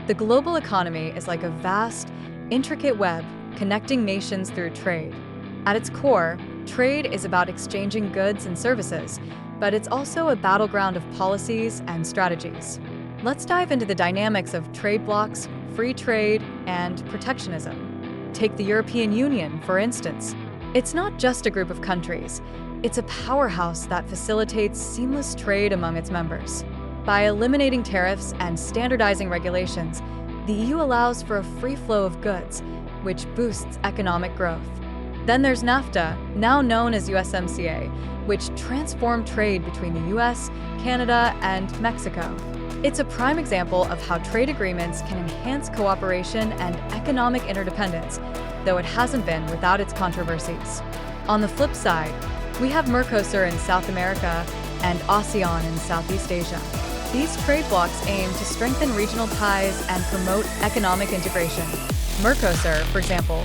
The global economy is like a vast, intricate web connecting nations through trade. At its core, trade is about exchanging goods and services, but it's also a battleground of policies and strategies. Let's dive into the dynamics of trade blocs, free trade, and protectionism. Take the European Union, for instance. It's not just a group of countries. It's a powerhouse that facilitates seamless trade among its members. By eliminating tariffs and standardizing regulations, the EU allows for a free flow of goods, which boosts economic growth. Then there's NAFTA, now known as USMCA, which transformed trade between the US, Canada, and Mexico. It's a prime example of how trade agreements can enhance cooperation and economic interdependence, though it hasn't been without its controversies. On the flip side, we have Mercosur in South America and ASEAN in Southeast Asia. These trade blocs aim to strengthen regional ties and promote economic integration. Mercosur, for example,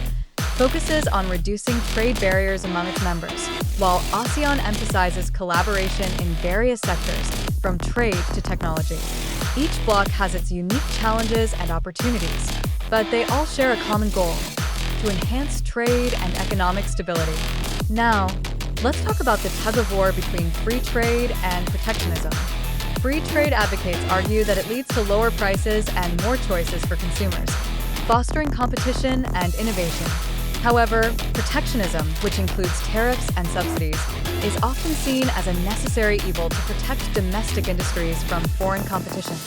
focuses on reducing trade barriers among its members, while ASEAN emphasizes collaboration in various sectors, from trade to technology. Each bloc has its unique challenges and opportunities, but they all share a common goal: to enhance trade and economic stability. Now, let's talk about the tug-of-war between free trade and protectionism. Free trade advocates argue that it leads to lower prices and more choices for consumers, fostering competition and innovation. However, protectionism, which includes tariffs and subsidies, is often seen as a necessary evil to protect domestic industries from foreign competition.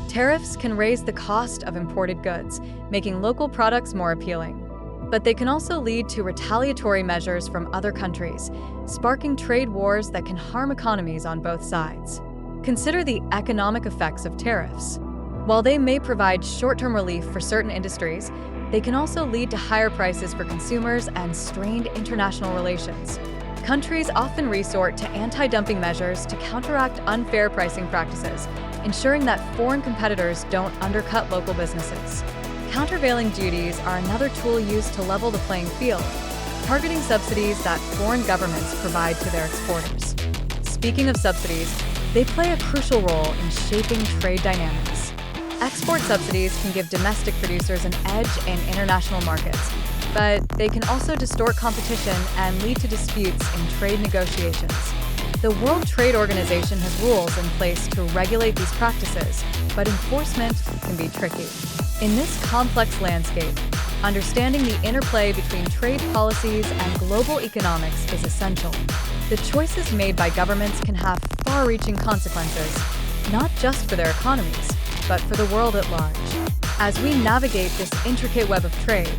Tariffs can raise the cost of imported goods, making local products more appealing. But they can also lead to retaliatory measures from other countries, sparking trade wars that can harm economies on both sides. Consider the economic effects of tariffs. While they may provide short-term relief for certain industries, they can also lead to higher prices for consumers and strained international relations. Countries often resort to anti-dumping measures to counteract unfair pricing practices, ensuring that foreign competitors don't undercut local businesses. Countervailing duties are another tool used to level the playing field, targeting subsidies that foreign governments provide to their exporters. Speaking of subsidies, they play a crucial role in shaping trade dynamics. Export subsidies can give domestic producers an edge in international markets, but they can also distort competition and lead to disputes in trade negotiations. The World Trade Organization has rules in place to regulate these practices, but enforcement can be tricky. In this complex landscape, understanding the interplay between trade policies and global economics is essential. The choices made by governments can have far-reaching consequences, not just for their economies, but for the world at large. As we navigate this intricate web of trade,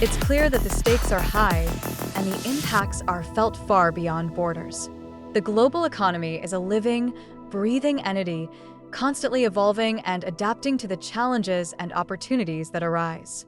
it's clear that the stakes are high and the impacts are felt far beyond borders. The global economy is a living, breathing entity, constantly evolving and adapting to the challenges and opportunities that arise.